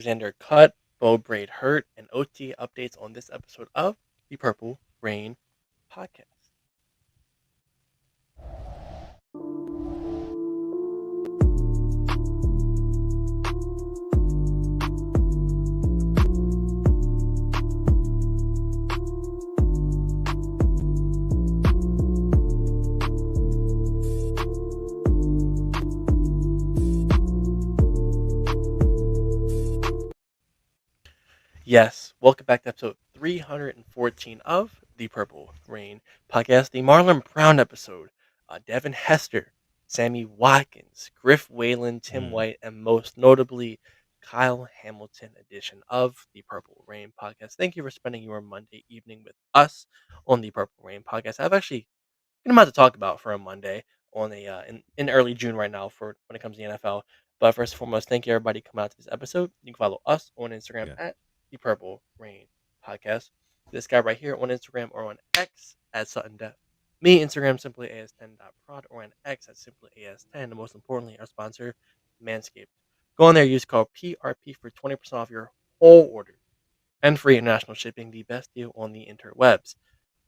Alexander cut, Beau Brade hurt, and OT updates on this episode of the Purple Rain podcast. Yes, welcome back to episode 314 of the Purple Rain podcast, the Marlon Brown episode. Devin Hester, Sammy Watkins, Griff Whalen, Tim Mm, White, and most notably Kyle Hamilton edition of the Purple Rain podcast. Thank you for spending your Monday evening with us on the Purple Rain podcast. I've actually good amount to talk about for a Monday on a in early June right now for when it comes to the NFL. But first and foremost, thank you everybody coming out to this episode. You can follow us on Instagram yeah. at the Purple Rain Podcast. This guy right here on Instagram or on X at Sutton Death. Me, Instagram simply as10.prod or on X at simply as10. And most importantly, our sponsor, Manscaped. Go on there, use code PRP for 20% off your whole order and free international shipping, the best deal on the interwebs.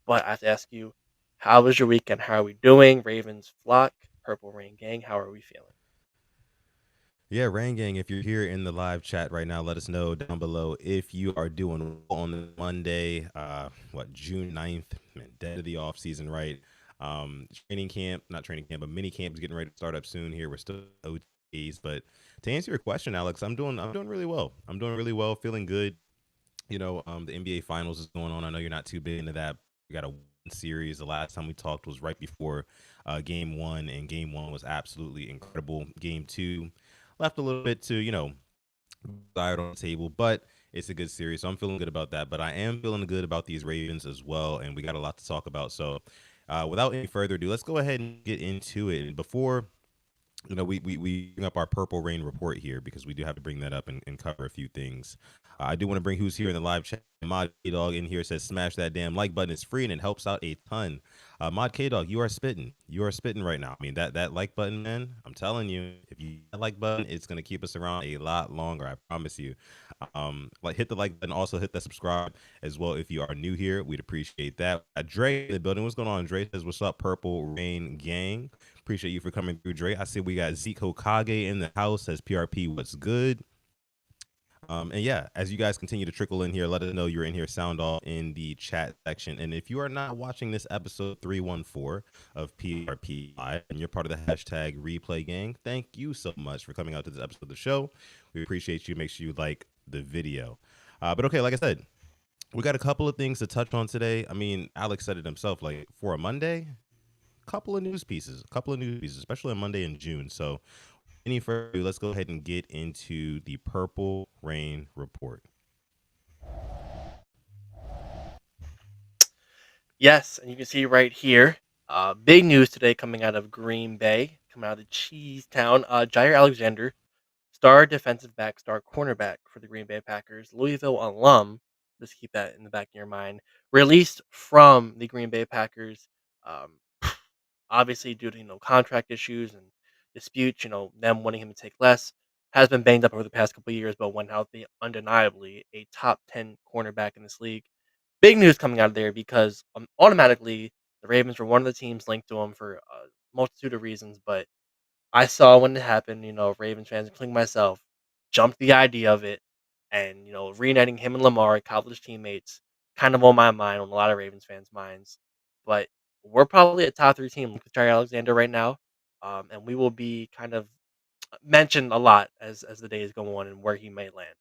But I have to ask you, how was your weekend? How are we doing? Ravens flock, Purple Rain gang. How are we feeling? Yeah, Rain Gang, if you're here in the live chat right now, let us know down below if you are doing well on the Monday, June 9th, man, dead of the off season, right? Training camp, not training camp, but mini camp is getting ready to start up soon here. We're still OTs, but to answer your question, Alex, I'm doing really well. I'm doing really well, feeling good. The NBA Finals is going on. I know you're not too big into that. We got a series. The last time we talked was right before Game One, and Game One was absolutely incredible. Game Two left a little bit to diet on the table, but it's a good series, so I'm feeling good about that. But I am feeling good about these Ravens as well, and we got a lot to talk about. So, without any further ado, let's go ahead and get into it. And before we bring up our Purple Rain report here because we do have to bring that up and cover a few things. I do want to bring who's here in the live chat. Mod K Dog in here says, "Smash that damn like button. It's free and it helps out a ton." Mod K Dog, you are spitting. You are spitting right now. I mean that like button, man. I'm telling you, if you hit that like button, it's gonna keep us around a lot longer. I promise you. Like hit the like button. Also hit that subscribe as well if you are new here. We'd appreciate that. Dre in the building. What's going on? Dre says, "What's up, Purple Rain gang?" Appreciate you for coming through, Dre. I see we got Zeke Hokage in the house. Says PRP, what's good? And yeah, as you guys continue to trickle in here, let us know you're in here. Sound off in the chat section. And if you are not watching this episode 314 of PRP Live and you're part of the hashtag replay gang, thank you so much for coming out to this episode of the show. We appreciate you. Make sure you like the video. But okay, like I said, we got a couple of things to touch on today. I mean, Alex said it himself, like for a Monday, couple of news pieces, especially on Monday in June. So, any further, let's go ahead and get into the Purple Rain report. Yes, and you can see right here, big news today coming out of Green Bay, coming out of Cheese Town. Jaire Alexander, star defensive back, star cornerback for the Green Bay Packers, Louisville alum. Just keep that in the back of your mind. Released from the Green Bay Packers. Um, obviously due to contract issues and disputes, them wanting him to take less, has been banged up over the past couple of years, but when healthy, undeniably a top 10 cornerback in this league. Big news coming out of there because automatically the Ravens were one of the teams linked to him for a multitude of reasons, but I saw when it happened, Ravens fans, including myself, jumped the idea of it, and reuniting him and Lamar, college teammates, kind of on my mind, on a lot of Ravens fans' minds. But we're probably a top three team with Jaire Alexander right now, and we will be kind of mentioned a lot as the days go on and where he may land.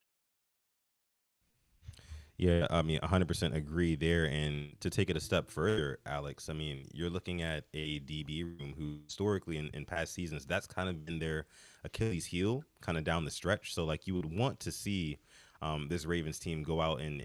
Yeah, I mean, 100% agree there. And to take it a step further, Alex, I mean, you're looking at a DB room who historically in past seasons, that's kind of been their Achilles heel kind of down the stretch. So, like, you would want to see this Ravens team go out and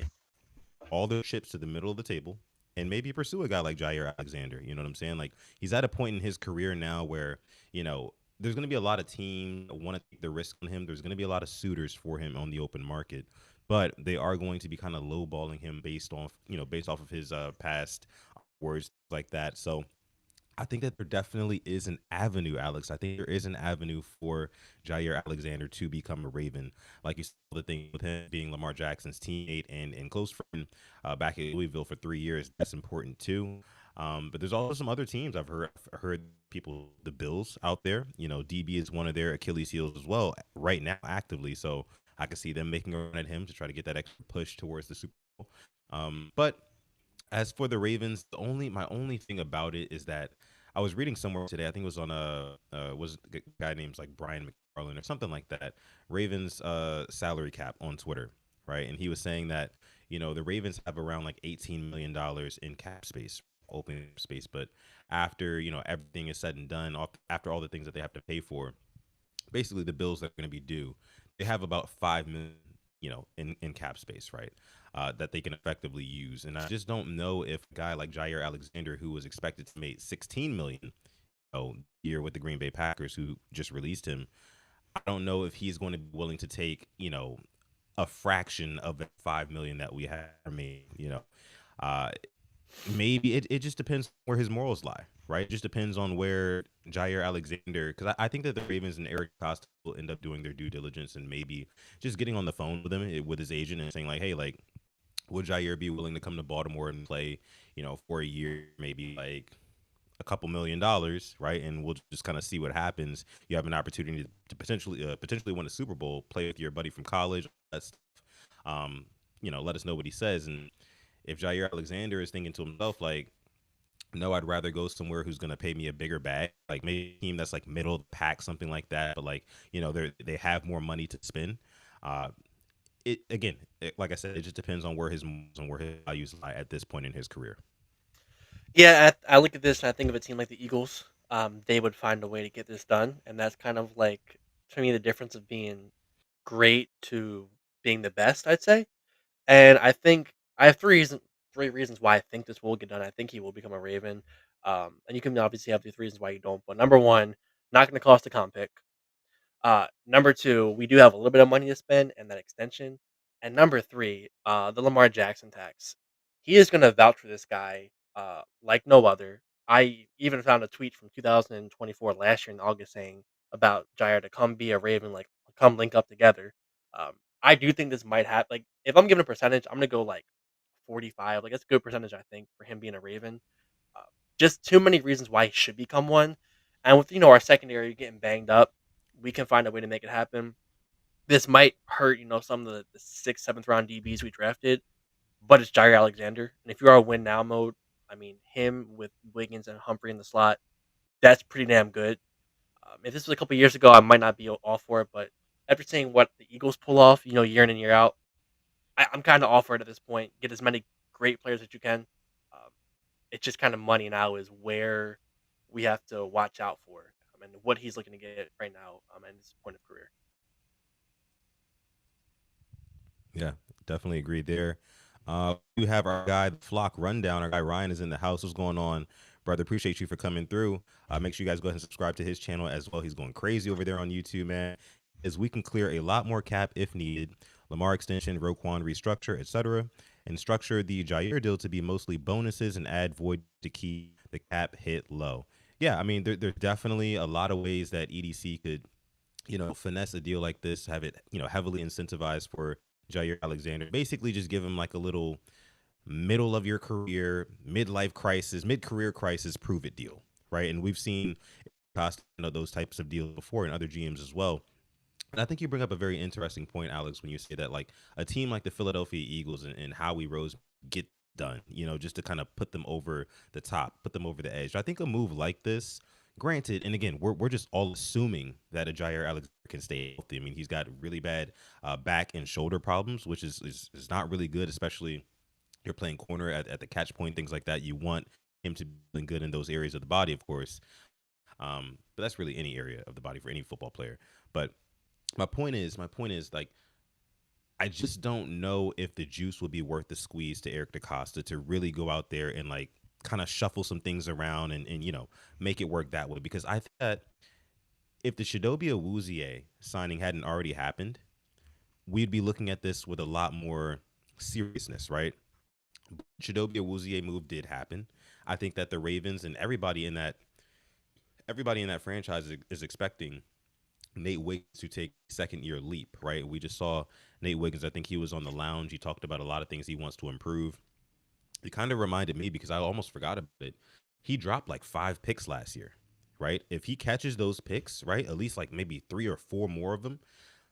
all their chips to the middle of the table and maybe pursue a guy like Jaire Alexander. You know what I'm saying? Like he's at a point in his career now where, there's going to be a lot of teams that want to take the risk on him. There's going to be a lot of suitors for him on the open market, but they are going to be kind of lowballing him based off of his past words like that. So I think that there definitely is an avenue, Alex. I think there is an avenue for Jaire Alexander to become a Raven. Like you saw the thing with him being Lamar Jackson's teammate and close friend back at Louisville for 3 years. That's important too. But there's also some other teams I've heard people, the Bills out there. You know, DB is one of their Achilles heels as well right now, actively. So I could see them making a run at him to try to get that extra push towards the Super Bowl. But as for the Ravens, the only my only thing about it is that I was reading somewhere today. I think it was on a was a guy named like Brian McFarland or something like that. Ravens salary cap on Twitter, right? And he was saying that the Ravens have around like $18 million in cap space, open space, but after everything is said and done, after all the things that they have to pay for, basically the bills that are going to be due, they have about 5 million, in cap space, right? That they can effectively use. And I just don't know if a guy like Jaire Alexander, who was expected to make 16 million, year with the Green Bay Packers, who just released him, I don't know if he's going to be willing to take, a fraction of the 5 million that we have made. Uh, Maybe it just depends where his morals lie, right? It just depends on where Jaire Alexander, because I think that the Ravens and Eric Costa will end up doing their due diligence and maybe just getting on the phone with him, with his agent, and saying like, hey, like, would Jaire be willing to come to Baltimore and play, for a year, maybe like a couple $1 million, right? And we'll just kind of see what happens. You have an opportunity to potentially win a Super Bowl, play with your buddy from college. That's let us know what he says. And if Jaire Alexander is thinking to himself like, no, I'd rather go somewhere who's gonna pay me a bigger bag, like maybe a team that's like middle of the pack, something like that. But like, they have more money to spend. Uh, like I said, it just depends on where his values lie at this point in his career. Yeah, I look at this and I think of a team like the Eagles. They would find a way to get this done, and that's kind of like to me the difference of being great to being the best. I'd say, and I think I have three reasons why I think this will get done. I think he will become a Raven, and you can obviously have these reasons why you don't. But number one, not going to cost a comp pick. Number two, we do have a little bit of money to spend and that extension. And number three, the Lamar Jackson tax. He is going to vouch for this guy like no other. I even found a tweet from 2024 last year in August saying about Jair to come be a Raven, like come link up together. Um, I do think this might happen. Like if I'm giving a percentage, I'm gonna go like 45. Like that's a good percentage, I think, for him being a Raven. Uh, just too many reasons why he should become one. And with our secondary getting banged up, we can find a way to make it happen. This might hurt, some of the sixth, seventh round DBs we drafted, but it's Jaire Alexander. And if you are a win now mode, I mean, him with Wiggins and Humphrey in the slot, that's pretty damn good. If this was a couple years ago, I might not be all for it, but after seeing what the Eagles pull off, year in and year out, I'm kind of all for it at this point. Get as many great players as you can. Um, it's just kind of money now is where we have to watch out for. And what he's looking to get right now at this point of career. Yeah, definitely agreed there. We have our guy, the Flock Rundown. Our guy Ryan is in the house. What's going on, brother? Appreciate you for coming through. Make sure you guys go ahead and subscribe to his channel as well. He's going crazy over there on YouTube, man. As we can clear a lot more cap if needed. Lamar extension, Roquan restructure, etc., and structure the Jair deal to be mostly bonuses and add void to keep the cap hit low. Yeah, I mean, there's definitely a lot of ways that EDC could finesse a deal like this, have it, heavily incentivized for Jair Alexander. Basically, just give him like a little middle of your career, midlife crisis, mid career crisis, prove it deal, right? And we've seen cost those types of deals before in other GMs as well. And I think you bring up a very interesting point, Alex, when you say that like a team like the Philadelphia Eagles and Howie Rose get done, just to kind of put them over the top, put them over the edge. I think a move like this, granted, and again, we're just all assuming that a Jair Alexander can stay healthy. I mean, he's got really bad back and shoulder problems, which is not really good, especially you're playing corner at the catch point, things like that. You want him to be good in those areas of the body, of course. But that's really any area of the body for any football player. But my point is like I just don't know if the juice will be worth the squeeze to Eric DeCosta to really go out there and like kind of shuffle some things around and make it work that way, because I think that if the Shadobia Awuzie signing hadn't already happened, we'd be looking at this with a lot more seriousness, right? Shadobia Awuzie move did happen. I think that the Ravens and everybody in that everybody in that franchise is expecting Nate Wiggins to take second year leap, right? We just saw Nate Wiggins. I think he was on the lounge. He talked about a lot of things he wants to improve. It kind of reminded me because I almost forgot about it. He dropped like 5 picks last year, right? If he catches those picks, right, at least like maybe 3 or 4 more of them,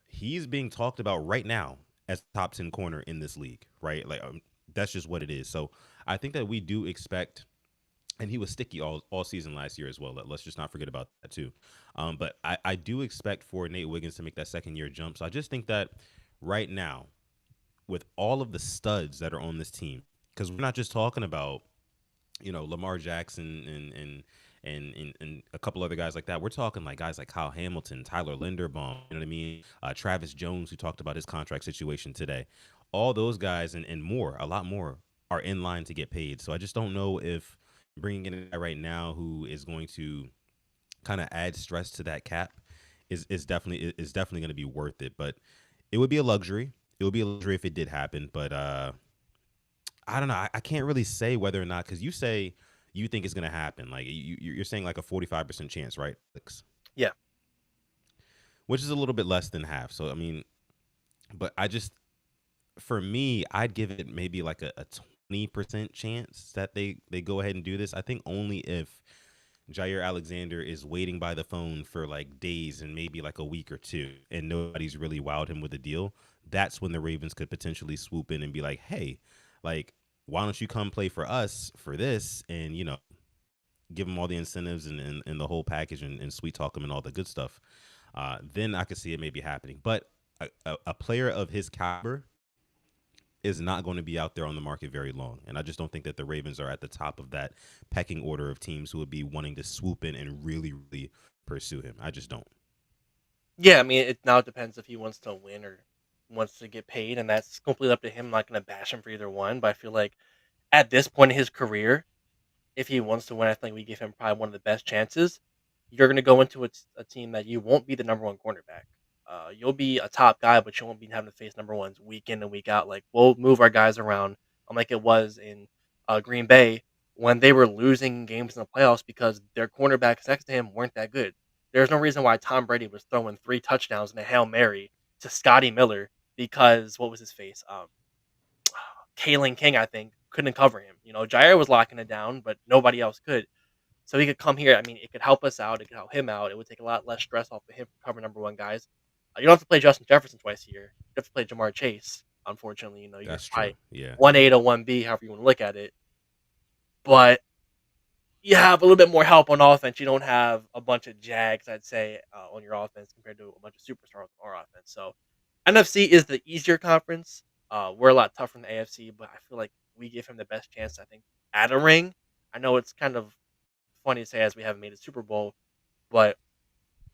he's being talked about right now as top 10 corner in this league, right? Like that's just what it is. So I think that we do expect, and he was sticky all season last year as well. Let's just not forget about that too. But I do expect for Nate Wiggins to make that second year jump. So I just think that right now, with all of the studs that are on this team, because we're not just talking about Lamar Jackson and a couple other guys like that. We're talking like guys like Kyle Hamilton, Tyler Linderbaum. You know what I mean? Travis Jones, who talked about his contract situation today. All those guys and more, a lot more, are in line to get paid. So I just don't know if bringing in a guy right now who is going to kind of add stress to that cap is definitely going to be worth it. But it would be a luxury. It would be a luxury if it did happen. But I don't know. I can't really say whether or not, because you say you think it's going to happen. Like you're saying like a 45% chance, right? Yeah. Which is a little bit less than half. So I mean, but I just, for me, I'd give it maybe like a 20% chance that they go ahead and do this. I think only if Jaire Alexander is waiting by the phone for like days and maybe like a week or two, and nobody's really wowed him with a deal. That's when the Ravens could potentially swoop in and be like, hey, like, why don't you come play for us for this? And, give him all the incentives and the whole package and sweet talk him and all the good stuff. Then I could see it maybe happening. But a player of his caliber is not going to be out there on the market very long. And I just don't think that the Ravens are at the top of that pecking order of teams who would be wanting to swoop in and really, really pursue him. I just don't. Yeah, I mean, it now depends if he wants to win or wants to get paid, and that's completely up to him. I'm not going to bash him for either one, but I feel like at this point in his career, if he wants to win, I think we give him probably one of the best chances. You're going to go into a team that you won't be the number one cornerback. You'll be a top guy, but you won't be having to face number ones week in and week out. Like we'll move our guys around, like it was in Green Bay when they were losing games in the playoffs because their cornerbacks next to him weren't that good. There's no reason why Tom Brady was throwing 3 touchdowns in a Hail Mary to Scotty Miller because what was his face? Kalen King, I think, couldn't cover him. Jair was locking it down, but nobody else could. So he could come here. I mean, it could help us out. It could help him out. It would take a lot less stress off of him for cover number one guys. You don't have to play Justin Jefferson twice a year. You have to play Jamar Chase. Unfortunately, you're That's true. probably Yeah. 1A to 1B, however you want to look at it. But you have a little bit more help on offense. You don't have a bunch of Jags, I'd say, on your offense compared to a bunch of superstars on our offense. So NFC is the easier conference. We're a lot tougher than the AFC, but I feel like we give him the best chance, I think, at a ring. I know it's kind of funny to say as we haven't made a Super Bowl, but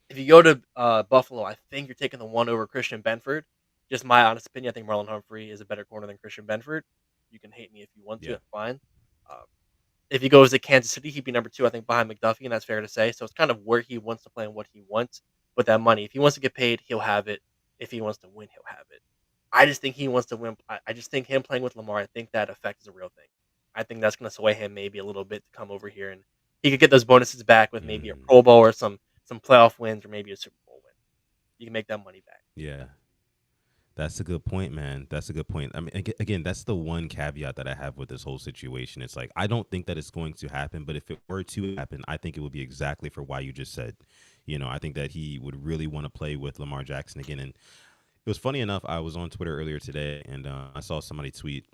if you go to Buffalo, I think you're taking the one over Christian Benford. Just my honest opinion, I think Marlon Humphrey is a better corner than Christian Benford. You can hate me if you want to, Yeah. that's fine. Um, if he goes to Kansas City, he'd be number 2, I think, behind McDuffie, and that's fair to say. So it's kind of where he wants to play and what he wants with that money. If he wants to get paid, he'll have it. If he wants to win, he'll have it. I just think he wants to win. I just think him playing with Lamar, I think that effect is a real thing. I think that's going to sway him maybe a little bit to come over here, and he could get those bonuses back with maybe a Mm, Pro Bowl or some playoff wins or maybe a Super Bowl win. You can make that money back. yeah. That's a good point, man. That's a good point. I mean, again, that's the one caveat that I have with this whole situation. It's like I don't think that it's going to happen, but if it were to happen, I think it would be exactly for why you just said. I think that he would really want to play with Lamar Jackson again. And it was funny enough. I was on Twitter earlier today, and I saw somebody tweet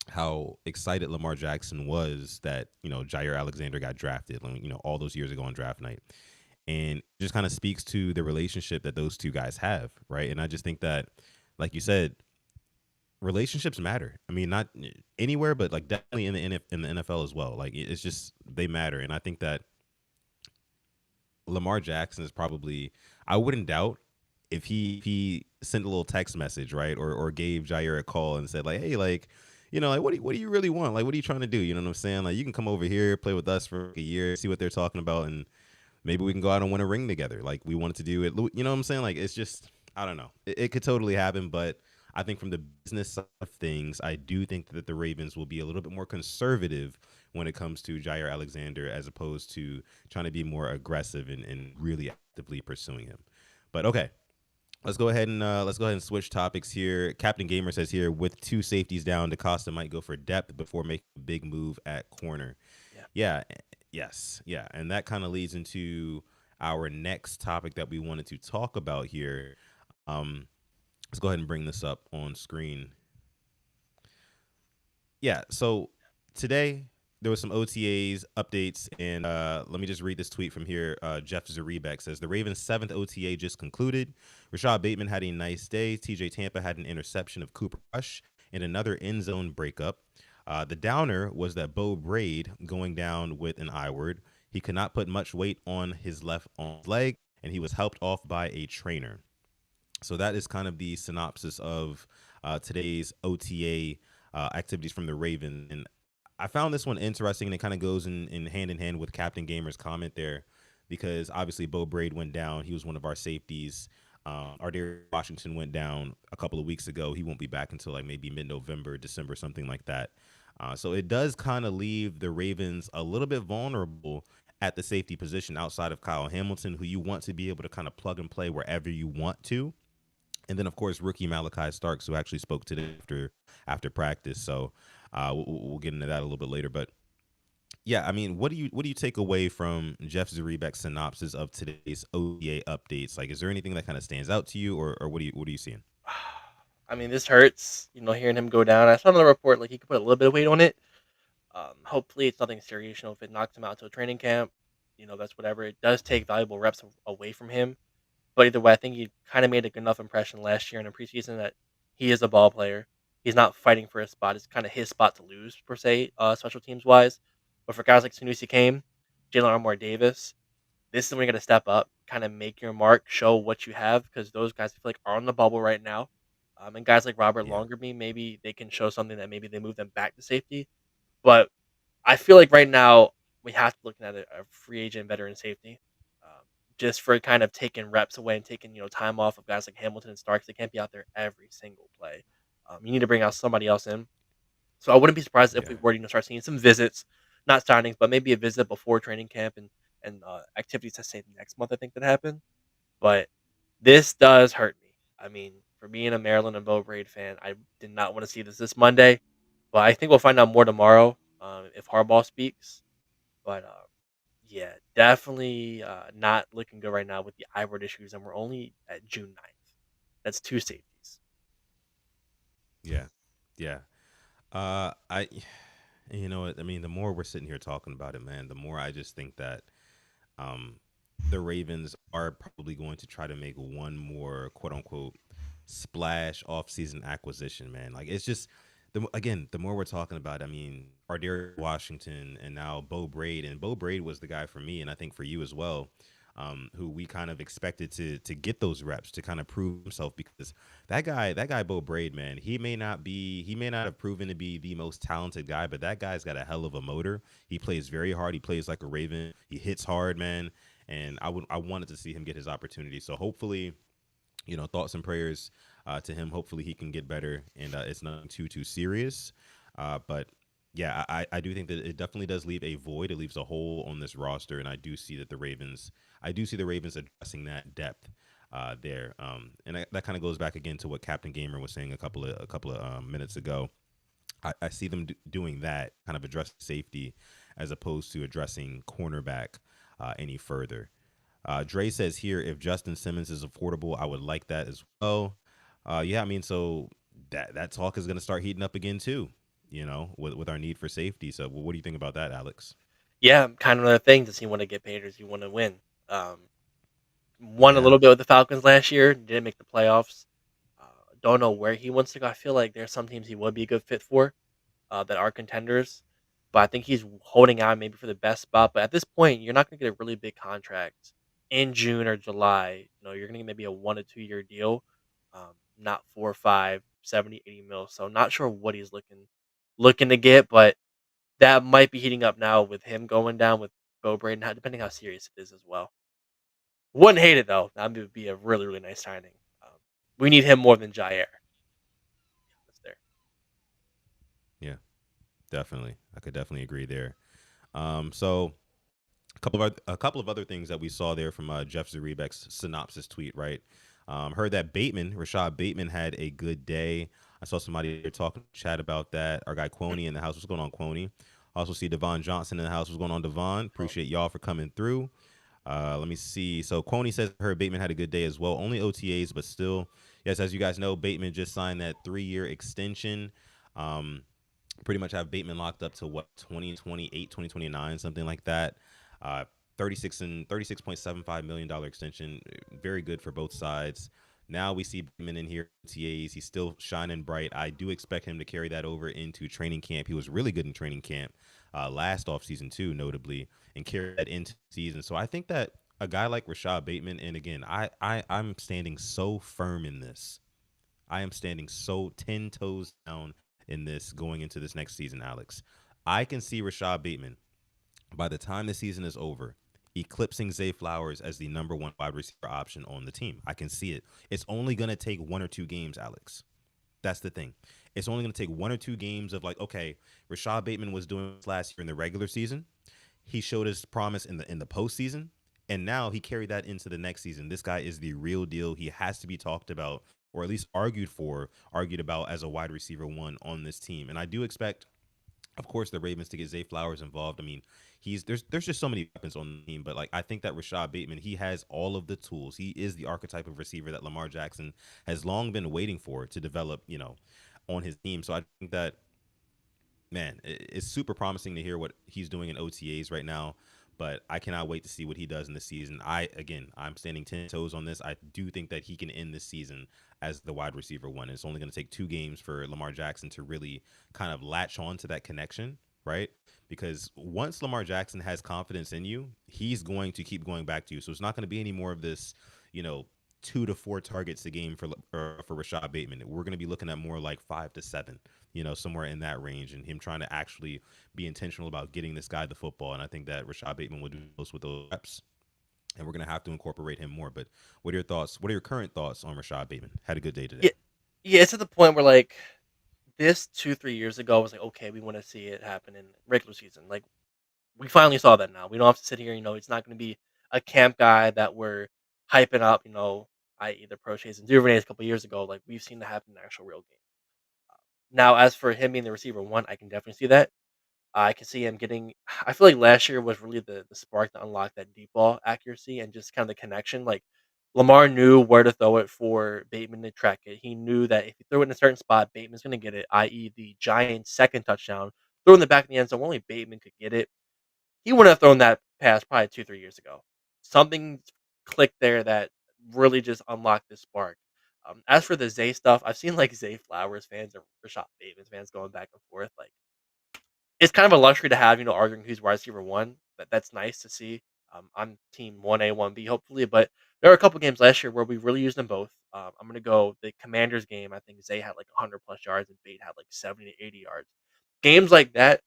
how excited Lamar Jackson was that Jaire Alexander got drafted. All those years ago on draft night, and it just kind of speaks to the relationship that those two guys have, right? And I just think that, like you said, relationships matter. I mean, not anywhere, but like definitely in the NFL as well. Like it's just they matter, and I think that Lamar Jackson is probably. I wouldn't doubt if he sent a little text message, right, or gave Jair a call and said like, hey, like. Like what do you really want? Like, what are you trying to do? You know what I'm saying? Like, you can come over here, play with us for a year, see what they're talking about, and maybe we can go out and win a ring together, like we wanted to do it. You know what I'm saying? Like, it's just, I don't know. It could totally happen, but I think from the business side of things, I do think that the Ravens will be a little bit more conservative when it comes to Jaire Alexander, as opposed to trying to be more aggressive and really actively pursuing him. But okay, let's go ahead and switch topics here. Captain Gamer says here, with two safeties down, DaCosta might go for depth before making a big move at corner. Yeah. Yeah, yes, yeah, and that kind of leads into our next topic that we wanted to talk about here. Um, let's go ahead and bring this up on screen. Yeah, so today there was some OTAs updates, and let me just read this tweet from here. Jeff Zarebek says the Ravens' seventh OTA just concluded. Rashad Bateman had a nice day. TJ Tampa had an interception of Cooper Rush and another end zone breakup. The downer was that Beau Brade going down with an I word. He could not put much weight on his left arm leg, and he was helped off by a trainer. So that is kind of the synopsis of today's OTA activities from the Ravens. And I found this one interesting, and it kind of goes in hand with Captain Gamer's comment there, because obviously Beau Brade went down. He was one of our safeties. Jaire Washington went down a couple of weeks ago. He won't be back until like maybe mid-November, December, something like that. So it does kind of leave the Ravens a little bit vulnerable at the safety position outside of Kyle Hamilton, who you want to be able to kind of plug and play wherever you want to. And then, of course, rookie Malachi Starks, who actually spoke today after practice. So we'll get into that a little bit later. But yeah, I mean, what do you take away from Jeff Zarebek's synopsis of today's OTA updates? Like, is there anything that kind of stands out to you, or what are you seeing? I mean, this hurts. Hearing him go down. I saw another report like he could put a little bit of weight on it. Hopefully, it's nothing serious. If it knocks him out to a training camp, that's whatever. It does take valuable reps away from him. But either way, I think he kind of made a good enough impression last year in the preseason that he is a ball player. He's not fighting for a spot. It's kind of his spot to lose, per se, special teams wise. But for guys like Sanusi Kame, Jalen Armour Davis, this is when you're going to step up, kind of make your mark, show what you have, because those guys I feel like are on the bubble right now. And guys like Robert Yeah, Longerby, maybe they can show something that maybe they move them back to safety. But I feel like right now we have to look at a free agent veteran safety, um, just for kind of taking reps away and taking time off of guys like Hamilton and Starks. They can't be out there every single play. You need to bring out somebody else in. So I wouldn't be surprised if we yeah, were to start seeing some visits, not signings, but maybe a visit before training camp and activities to say next month. I think that happen, but this does hurt me. I mean, for being a Maryland and Beau Brade fan, I did not want to see this Monday, but I think we'll find out more tomorrow if Harbaugh speaks. But yeah, definitely not looking good right now with the eyeword issues, and we're only at June 9th. That's two safeties. yeah, yeah. I, you know what? I mean, the more we're sitting here talking about it, man, the more I just think that um, the Ravens are probably going to try to make one more quote unquote splash offseason acquisition, man. Like it's just the more we're talking about, I mean, Ardarius Washington and now Beau Brade, and Beau Brade was the guy for me, and I think for you as well. Who we kind of expected to get those reps to kind of prove himself, because that guy Beau Brade, man, he may not have proven to be the most talented guy, but that guy's got a hell of a motor. He plays very hard. He plays like a Raven. He hits hard, man. And I wanted to see him get his opportunity. So hopefully, thoughts and prayers to him. Hopefully he can get better, and it's nothing too serious. But yeah, I do think that it definitely does leave a void. It leaves a hole on this roster, and I do see the Ravens addressing that depth there. And that kind of goes back again to what Captain Gamer was saying a couple of minutes ago. I see them doing that, kind of address safety as opposed to addressing cornerback any further. Dre says here, if Justin Simmons is affordable, I would like that as well. Yeah, I mean, so that talk is going to start heating up again too. With our need for safety. So, what do you think about that, Alex? Yeah, kind of another thing. Does he want to get paid or does he want to win? Won a Yeah, little bit with the Falcons last year, didn't make the playoffs. Uh, don't know where he wants to go. I feel like there's some teams he would be a good fit for that are contenders. But I think he's holding out maybe for the best spot. But at this point, you're not going to get a really big contract in June or July. You're going to get maybe a 1 to 2 year deal, not 4 or 5, 70, 80 mil. So not sure what he's looking to get, but that might be heating up now with him going down with Beau Braden, depending how serious it is as well. Wouldn't hate it though. That would be a really, really nice signing. We need him more than Jair. That's there. yeah. Definitely, I could definitely agree there. So a couple of other things that we saw there from Jeff Zarebek's synopsis tweet, right? Heard that Rashad Bateman had a good day. I saw somebody there talking chat about that. Our guy Quoney in the house. What's going on, Quoney? I also see Devon Johnson in the house. What's going on, Devon? Oh, Appreciate y'all for coming through. Let me see. So Quoney says her Bateman had a good day as well. Only OTAs, but still, yes, as you guys know, Bateman just signed that 3-year extension. Um, Pretty much have Bateman locked up to what 2028, 2029, something like that. Uh, 36.75 million dollar extension, very good for both sides. Now we see Bateman in here TAs. He's still shining bright. I do expect him to carry that over into training camp. He was really good in training camp last offseason too, notably, and carry that into season. So I think that a guy like Rashad Bateman, and again, I'm standing so firm in this. I am standing so 10 toes down in this going into this next season, Alex. I can see Rashad Bateman by the time the season is over eclipsing Zay Flowers as the number one wide receiver option on the team. I can see it. It's only going to take 1 or 2 games, Alex. That's the thing. It's only going to take 1 or 2 games of like, okay, Rashad Bateman was doing this last year in the regular season. He showed his promise in the postseason, and now he carried that into the next season. This guy is the real deal. He has to be talked about, or at least argued about as a wide receiver one on this team. And I do expect, of course, the Ravens to get Zay Flowers involved. I mean, there's just so many weapons on the team, but like I think that Rashad Bateman, he has all of the tools. He is the archetype of receiver that Lamar Jackson has long been waiting for to develop, on his team. So I think that man, it's super promising to hear what he's doing in OTAs right now. But I cannot wait to see what he does in the season. I'm standing 10 toes on this. I do think that he can end this season as the wide receiver one. It's only going to take 2 games for Lamar Jackson to really kind of latch on to that connection, right? Because once Lamar Jackson has confidence in you, he's going to keep going back to you. So it's not going to be any more of this, you know, 2 to 4 targets a game for Rashad Bateman. We're going to be looking at more like 5 to 7, somewhere in that range, and him trying to actually be intentional about getting this guy the football. And I think that Rashad Bateman will do most with those reps, and we're going to have to incorporate him more. But what are your thoughts? What are your current thoughts on Rashad Bateman? Had a good day today. yeah, yeah. It's at the point where like this 2 3 years ago was like okay, we want to see it happen in regular season. Like we finally saw that now. We don't have to sit here. It's not going to be a camp guy that we're hyping up. I.e. the Pro Chase and Duvernay's a couple years ago. Like we've seen that happen in the actual real game. Now, as for him being the receiver one, I can definitely see that. I can see him getting. I feel like last year was really the spark to unlock that deep ball accuracy and just kind of the connection. Like Lamar knew where to throw it for Bateman to track it. He knew that if he threw it in a certain spot, Bateman's going to get it. I.e., the Giants' second touchdown, throw in the back of the end zone. Only Bateman could get it. He wouldn't have thrown that pass probably 2 3 years ago. Something clicked there that really just unlocked this spark. As for the Zay stuff, I've seen like Zay Flowers fans and Rashad Bateman fans going back and forth. Like it's kind of a luxury to have, arguing who's wide receiver one. That's nice to see. I'm team 1A, 1B, hopefully, but there were a couple games last year where we really used them both. I'm going to go the Commanders game. I think Zay had like 100 plus yards and Bate had like 70 to 80 yards. Games like that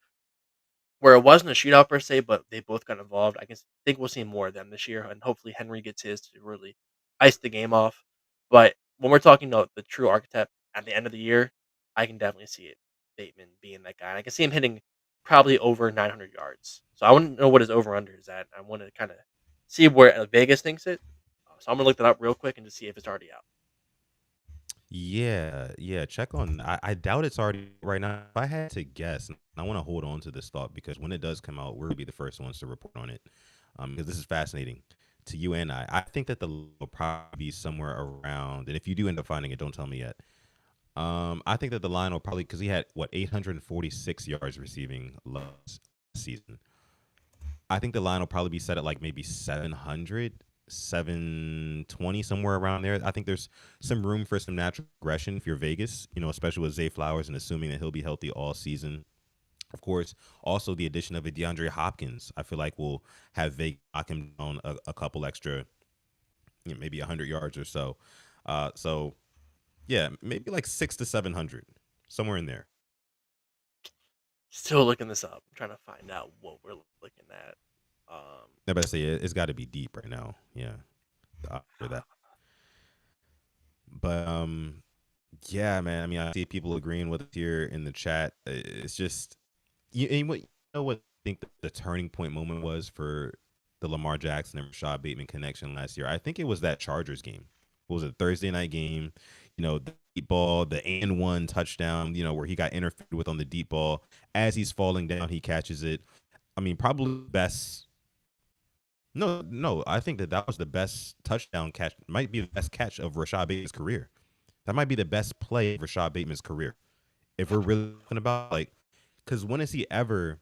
where it wasn't a shootout per se, but they both got involved. Think we'll see more of them this year, and hopefully Henry gets his to really ice the game off. But when we're talking about the true archetype at the end of the year, I can definitely see it Bateman being that guy. And I can see him hitting probably over 900 yards. So I want to know what his over under is at. I want to kind of see where Vegas thinks it. So I'm gonna look that up real quick and just see if it's already out. Yeah, yeah. Check on. I doubt it's already right now. If I had to guess, and I want to hold on to this thought because when it does come out, we're gonna be the first ones to report on it. Because this is fascinating to you and I. I think that the will probably be somewhere around, and if you do end up finding it, don't tell me yet. I think that the line will probably because he had what 846 yards receiving last season. I think the line will probably be set at like maybe 700, 720, somewhere around there. I think there's some room for some natural progression if you're Vegas, especially with Zay Flowers and assuming that he'll be healthy all season. Of course, also the addition of a DeAndre Hopkins, I feel like will have Vegas knock him down a couple extra, maybe 100 yards or so. So yeah, maybe like 6 to 700, somewhere in there. Still looking this up. I'm trying to find out what we're looking at. Um, I better say it's got to be deep right now. Yeah, for that. But yeah, man. I mean, I see people agreeing with it here in the chat. It's just you know what I think the turning point moment was for the Lamar Jackson and Rashad Bateman connection last year? I think it was that Chargers game. What was it, Thursday night game? The deep ball, the and one touchdown, where he got interfered with on the deep ball. As he's falling down, he catches it. I mean, probably best. No, no, I think that was the best touchdown catch. Might be the best catch of Rashad Bateman's career. That might be the best play of Rashad Bateman's career. If we're really talking about like, because when has he ever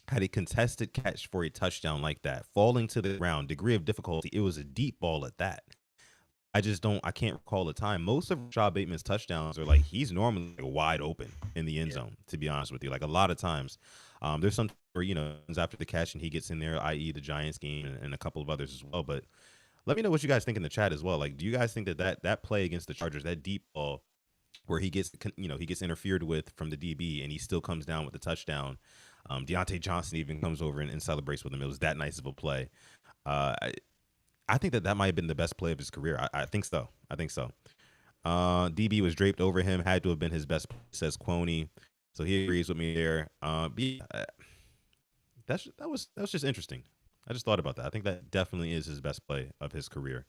had a contested catch for a touchdown like that, falling to the ground, degree of difficulty? It was a deep ball at that. I can't recall a time. Most of Rashad Bateman's touchdowns are like he's normally like wide open in the end Yeah. zone, to be honest with you. Like a lot of times, there's some where, after the catch and he gets in there, i.e., the Giants game and a couple of others as well. But let me know what you guys think in the chat as well. Like, do you guys think that play against the Chargers, that deep ball where he gets interfered with from the DB and he still comes down with the touchdown? Deontay Johnson even comes over and celebrates with him. It was that nice of a play. Uh, I think that might have been the best play of his career. I think so. I think so. DB was draped over him, had to have been his best play, says Quoney. So he agrees with me there. That was just interesting. I just thought about that. I think that definitely is his best play of his career.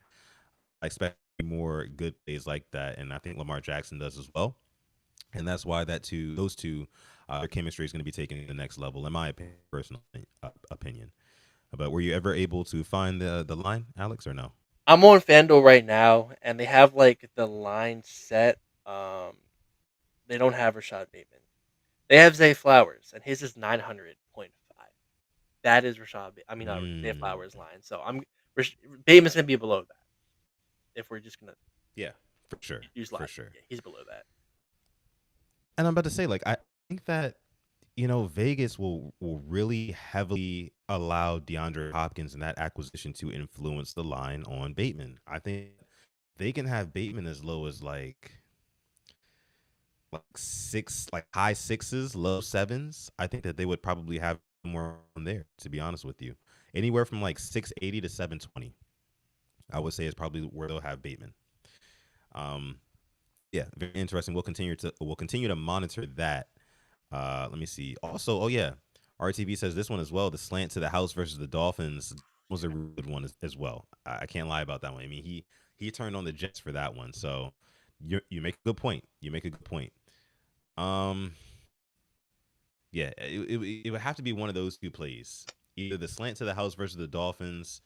I expect more good plays like that, and I think Lamar Jackson does as well. And that's why those two, their chemistry is going to be taken to the next level, in my personal opinion. But were you ever able to find the line, Alex, or no? I'm on FanDuel right now, and they have like the line set. Um, they don't have Rashad Bateman. They have Zay Flowers, and his is 900.5. That is Zay Mm, Flowers' line. So Bateman's gonna be below that if we're just gonna yeah, for sure, use for live. sure. Yeah, he's below that. And I'm about to say, like, I think that Vegas will really heavily allow DeAndre Hopkins and that acquisition to influence the line on Bateman. I think they can have Bateman as low as like six, like high sixes, low sevens. I think that they would probably have more on there, to be honest with you. Anywhere from like 680 to 720, I would say is probably where they'll have Bateman. Um, yeah, very interesting. We'll continue to monitor that. Let me see. Also, oh yeah, RTV says this one as well. The slant to the house versus the Dolphins was a really good one as well. I can't lie about that one. I mean, he turned on the Jets for that one. So you make a good point. You make a good point. Um, yeah, it would have to be one of those two plays. Either the slant to the house versus the Dolphins.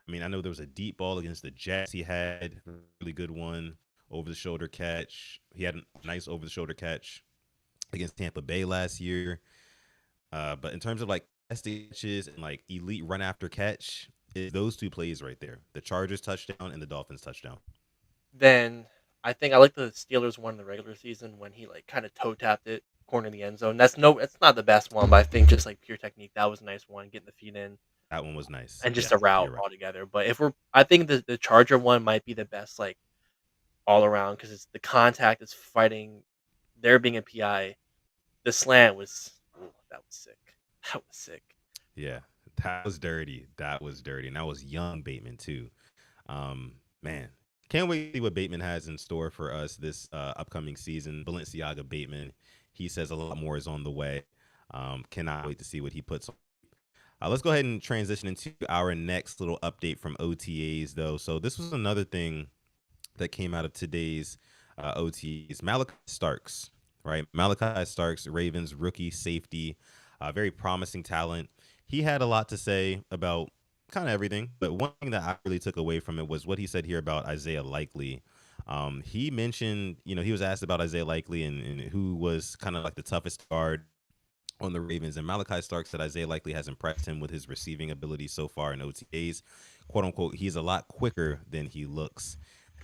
I mean, I know there was a deep ball against the Jets. He had a really good one over the shoulder catch. He had a nice over the shoulder catch against Tampa Bay last year. But in terms of like catches and like elite run after catch, those two plays right there: the Chargers touchdown and the Dolphins touchdown. Then I think I like the Steelers one in the regular season when he like kind of toe tapped it corner of the end zone. It's not the best one, but I think just like pure technique, that was a nice one, getting the feet in That one was nice. and just Yeah, a route you're right. altogether. But I think the Charger one might be the best like all around because it's the contact is fighting. There being a PI, the slant was that was sick. That was sick. Yeah, that was dirty. That was dirty, and that was young Bateman too. Man, can't wait to see what Bateman has in store for us this upcoming season. Balenciaga Bateman, he says a lot more is on the way. Cannot wait to see what he puts on. Let's go ahead and transition into our next little update from OTAs, though. So this was another thing that came out of today's OTAs. Malachi Starks, right? Malachi Starks, Ravens rookie safety, very promising talent. He had a lot to say about kind of everything, but one thing that I really took away from it was what he said here about Isaiah Likely. He mentioned, he was asked about Isaiah Likely and who was kind of like the toughest guard on the Ravens. And Malachi Stark said Isaiah Likely has impressed him with his receiving ability so far in OTAs. "Quote unquote, he's a lot quicker than he looks."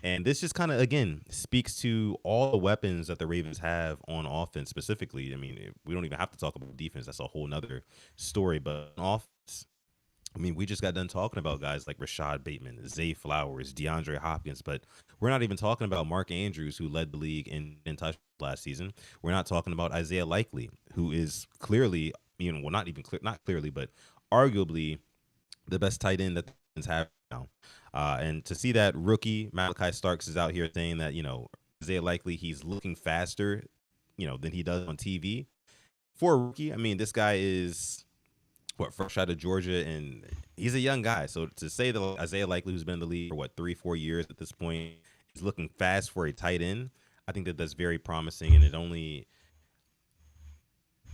And this just kind of, again, speaks to all the weapons that the Ravens have on offense specifically. I mean, we don't even have to talk about defense. That's a whole nother story. But on offense, I mean, we just got done talking about guys like Rashad Bateman, Zay Flowers, DeAndre Hopkins, but we're not even talking about Mark Andrews, who led the league in touch last season. We're not talking about Isaiah Likely, who is clearly, well, not even clear, not clearly, but arguably the best tight end that the Ravens have now. And to see that rookie Malachi Starks is out here saying that Isaiah Likely he's looking faster, than he does on TV. for a rookie, I mean, this guy is what fresh out of Georgia, and he's a young guy. So to say that Isaiah Likely, who's been in the league for what 3-4 years at this point, is looking fast for a tight end, I think that that's very promising, and it only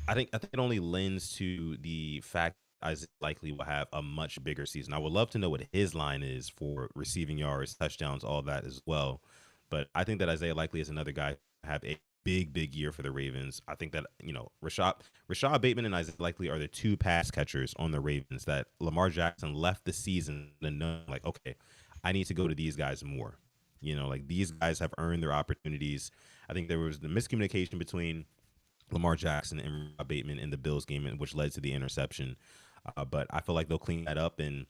I think it only lends to the fact Isaiah Likely will have a much bigger season. I would love to know what his line is for receiving yards, touchdowns, all that as well. But I think that Isaiah Likely is another guy who have a big year for the Ravens. I think that Rashad Bateman and Isaiah Likely are the two pass catchers on the Ravens that Lamar Jackson left the season and knowing like, okay, I need to go to these guys more. Like these guys have earned their opportunities. I think there was the miscommunication between Lamar Jackson and Rashad Bateman in the Bills game, which led to the interception. But I feel like they'll clean that up, and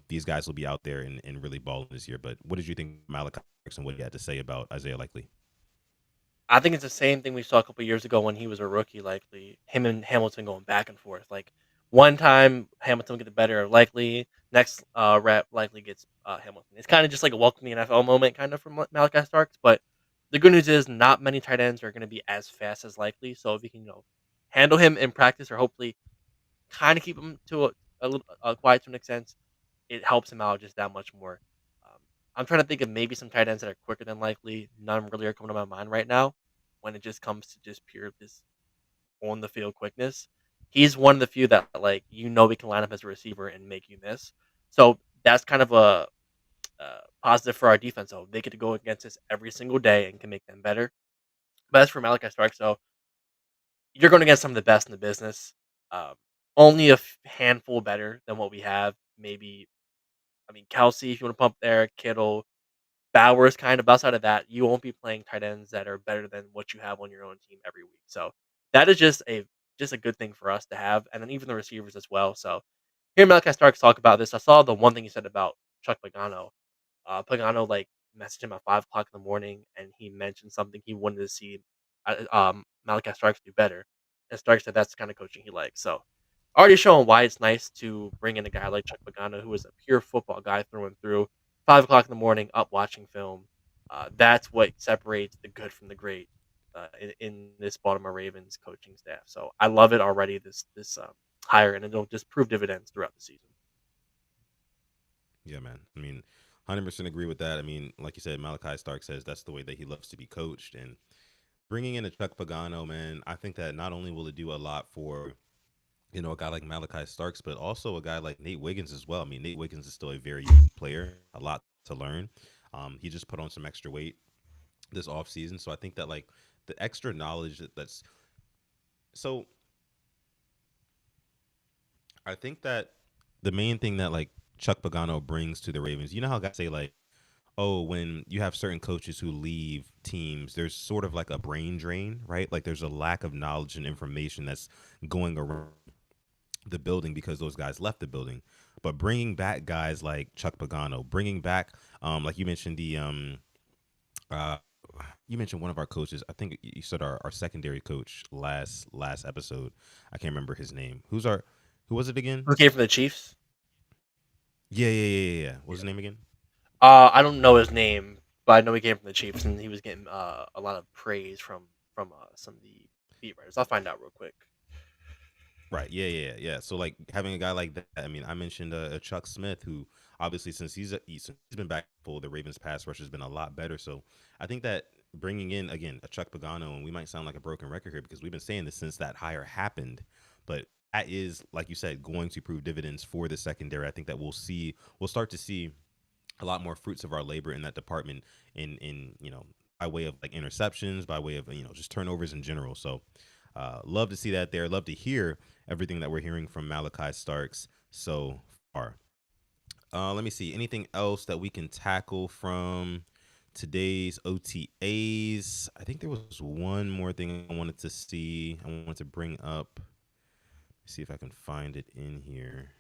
these guys will be out there and really balling this year. But what did you think of Malachi Starks and what he had to say about Isaiah Likely? I think it's the same thing we saw a couple years ago when he was a rookie. Likely, him and Hamilton going back and forth. Like one time Hamilton get the better of Likely, next rep Likely gets Hamilton. It's kind of just like a welcome to the NFL moment, kind of from Malachi Starks. But the good news is not many tight ends are going to be as fast as Likely. So if you can, handle him in practice or hopefully kind of keep him to a little quiet to an extent, it helps him out just that much more. Um, I'm trying to think of maybe some tight ends that are quicker than Likely. None really are coming to my mind right now. When it just comes to just pure this on the field quickness, he's one of the few that we can line up as a receiver and make you miss. So that's kind of a positive for our defense. So they get to go against us every single day and can make them better. But as for Malachi Starks, so you're going to get some of the best in the business. Um, only a handful better than what we have. Maybe I mean Kelsey, if you want to pump there, Kittle, Bowers kind of outside of that, you won't be playing tight ends that are better than what you have on your own team every week. So that is just a good thing for us to have, and then even the receivers as well. So hearing Malachi Starks talk about this, I saw the one thing he said about Chuck Pagano. Pagano messaged him at 5 o'clock in the morning, and he mentioned something he wanted to see Malachi Starks do better. And Starks said that's the kind of coaching he likes. So already showing why it's nice to bring in a guy like Chuck Pagano, who is a pure football guy through and through. 5 o'clock in the morning, up watching film. That's what separates the good from the great in this Baltimore Ravens coaching staff. So I love it already. This hire, and it'll just prove dividends throughout the season. Yeah, man. I mean, 100% agree with that. I mean, like you said, Malachi Stark says that's the way that he loves to be coached. And bringing in a Chuck Pagano, man, I think that not only will it do a lot for a guy like Malachi Starks, but also a guy like Nate Wiggins as well. I mean, Nate Wiggins is still a very young player, a lot to learn. He just put on some extra weight this offseason. So I think that like the extra knowledge that's so I think that the main thing that like Chuck Pagano brings to the Ravens, you know how guys say like, oh, when you have certain coaches who leave teams, there's sort of like a brain drain, right? Like there's a lack of knowledge and information that's going around the building because those guys left the building. But bringing back guys like Chuck Pagano, bringing back, like uh, you mentioned one of our coaches. I think you said our secondary coach last episode. I can't remember his name. Who was it again? Who came from the Chiefs? Yeah. What was Yeah. his name again? I don't know his name, but I know he came from the Chiefs, and he was getting a lot of praise from some of the beat writers. I'll find out real quick. Right. Yeah. So like having a guy like that. I mean, I mentioned Chuck Smith, who obviously since he's been back full, the Ravens pass rush has been a lot better. So I think that bringing in again a Chuck Pagano, and we might sound like a broken record here because we've been saying this since that hire happened, but that is like you said going to prove dividends for the secondary. I think that we'll start to see a lot more fruits of our labor in that department in by way of like interceptions, by way of just turnovers in general. So love to see that there. Love to hear everything that we're hearing from Malachi Starks so far. Let me see. Anything else that we can tackle from today's OTAs? I think there was one more thing I wanted to see. I wanted to bring up. See if I can find it in here.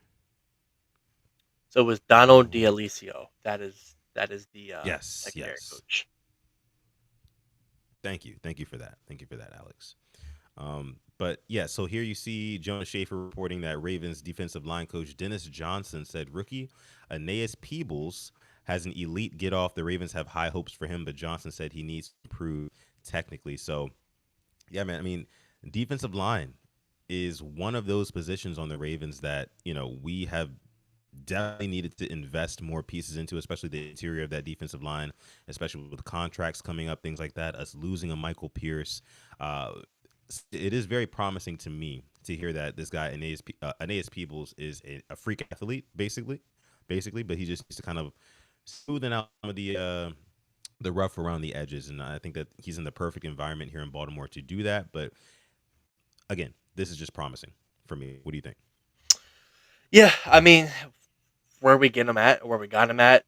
So it was Donald D'Alicio. That is the Yes, secondary yes. coach. Thank you for that. Thank you for that, Alex. But yeah, so here you see Jonah Schaefer reporting that Ravens defensive line coach Dennis Johnson said rookie Aeneas Peebles has an elite get off. The Ravens have high hopes for him, but Johnson said he needs to improve technically. So yeah, man, I mean, defensive line. is one of those positions on the Ravens that, we have definitely needed to invest more pieces into, especially the interior of that defensive line, especially with contracts coming up, things like that. Us losing a Michael Pierce, uh, it is very promising to me to hear that this guy Aeneas Peebles is a freak athlete, basically, but he just needs to kind of smoothing out some of the rough around the edges, and I think that he's in the perfect environment here in Baltimore to do that. But again, this is just promising for me. What do you think? Yeah, I mean, where we get him at, where we got him at,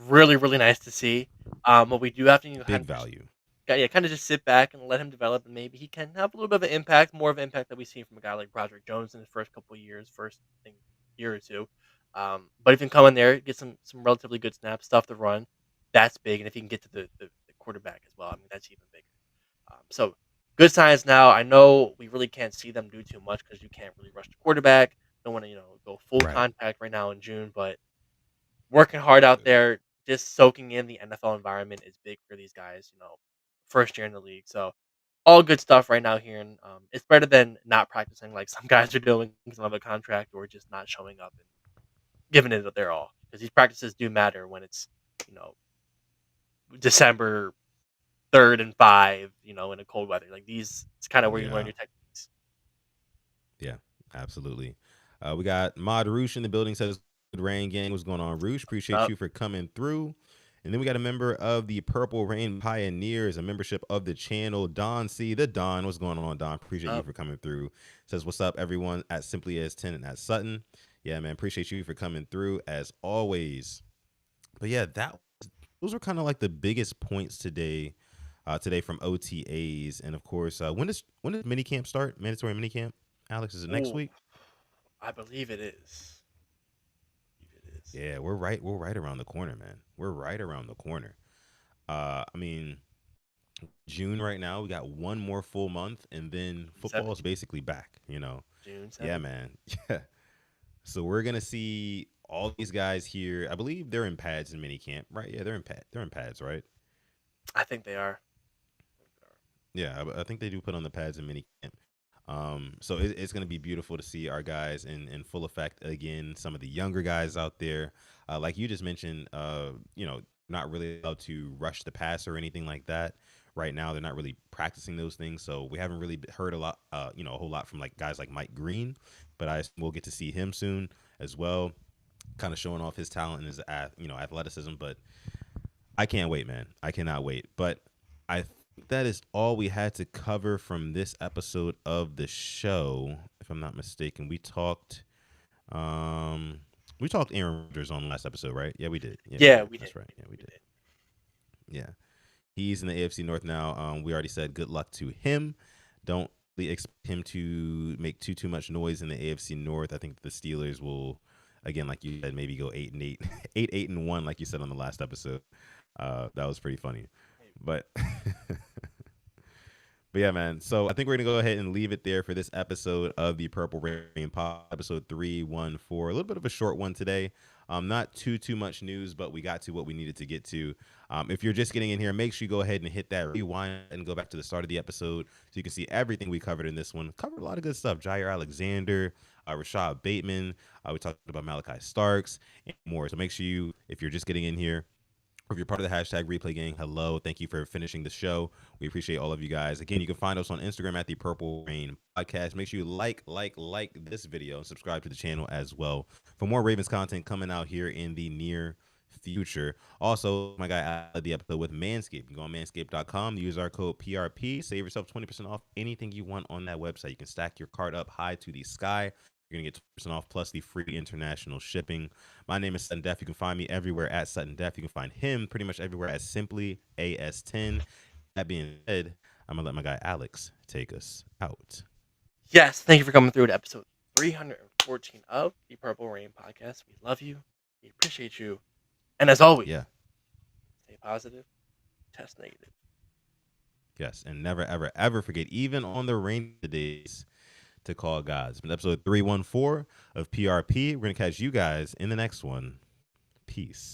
really, really nice to see. But we do have to kind Big of just, value. yeah, kind of just sit back and let him develop, and maybe he can have a little bit of an impact, more of an impact that we've seen from a guy like Broderick Jones in his first couple of years, first I think, year or two. But if he can come in there, get some relatively good snaps, stuff to run, that's big. And if he can get to the quarterback as well, I mean that's even bigger. So good signs now. I know we really can't see them do too much because you can't really rush the quarterback. Don't want to go full Right. contact right now in June, but working hard out there, just soaking in the NFL environment is big for these guys. First year in the league, so all good stuff right now here. And it's better than not practicing like some guys are doing because of a contract or just not showing up and giving it their all. Because these practices do matter when it's you know December 3rd and 5, in a cold weather. Like these, it's kind of where you learn Yeah. your techniques. Yeah. Absolutely. We got Mod Roosh in the building. Says good rain gang. What's going on, Roosh? Appreciate Up, you for coming through. And then we got a member of the Purple Rain Pioneers, a membership of the channel, Don C. The Don. What's going on, Don? Appreciate you up. for coming through. Says, what's up, everyone, at Simply as 10 and at Sutton. Yeah, man. Appreciate you for coming through as always. But yeah, those were kind of like the biggest points today from OTAs. And of course, when does minicamp start? Mandatory minicamp? Alex, is it next Ooh, week? I believe it is. I believe it is. Yeah, we're right around the corner, man. We're right around the corner. I mean, June right now, we got one more full month, and then June football is 17th. basically back. June Yeah, 17th. man. Yeah. So we're gonna see all these guys here. I believe they're in pads in minicamp, right? Yeah, they're in pads, right? I think they are. Yeah, I think they do put on the pads in minicamp. So it's going to be beautiful to see our guys in full effect again. Some of the younger guys out there, like you just mentioned, not really allowed to rush the pass or anything like that. Right now, they're not really practicing those things, so we haven't really heard a whole lot from like guys like Mike Green. But we'll get to see him soon as well, kind of showing off his talent and his athleticism. But I can't wait, man. I cannot wait. But I think that is all we had to cover from this episode of the show. If I'm not mistaken, we talked Aaron Rodgers on last episode, right? Yeah, we did. Yeah, we Yeah, did. we did. That's right. Yeah, we We did. did. Yeah. He's in the AFC North now. We already said good luck to him. Don't really expect him to make too much noise in the AFC North. I think the Steelers will, again, like you said, maybe go 8-8, 8-1, like you said on the last episode. That was pretty funny, but but yeah, man. So I think we're gonna go ahead and leave it there for this episode of the Purple Rain Pod, episode 314. A little bit of a short one today. Not too much news, but we got to what we needed to get to. If you're just getting in here, make sure you go ahead and hit that rewind and go back to the start of the episode so you can see everything we covered in this one. Covered a lot of good stuff. Jaire Alexander, Rashad Baitman. We talked about Malachi Starks and more. So make sure if you're just getting in here, or if you're part of the hashtag replay gang, hello. Thank you for finishing the show. We appreciate all of you guys. Again, you can find us on Instagram at the Purple Rain Podcast. Make sure you like this video and subscribe to the channel as well for more Ravens content coming out here in the near future. Also, my guy added the episode with Manscaped. You can go on manscaped.com, use our code PRP, save yourself 20% off anything you want on that website. You can stack your cart up high to the sky. You're going to get 20% off plus the free international shipping. My name is Sutton Def. You can find me everywhere at Sutton Def. You can find him pretty much everywhere at Simply AS10. That being said, I'm going to let my guy Alex take us out. Yes, thank you for coming through to episode 314 of the Purple Rain Podcast. We love you. We appreciate you. And as always, Yeah. stay positive, test negative. Yes. And never, ever, ever forget, even on the rainy days, to call God. It's been episode 314 of PRP. We're going to catch you guys in the next one. Peace.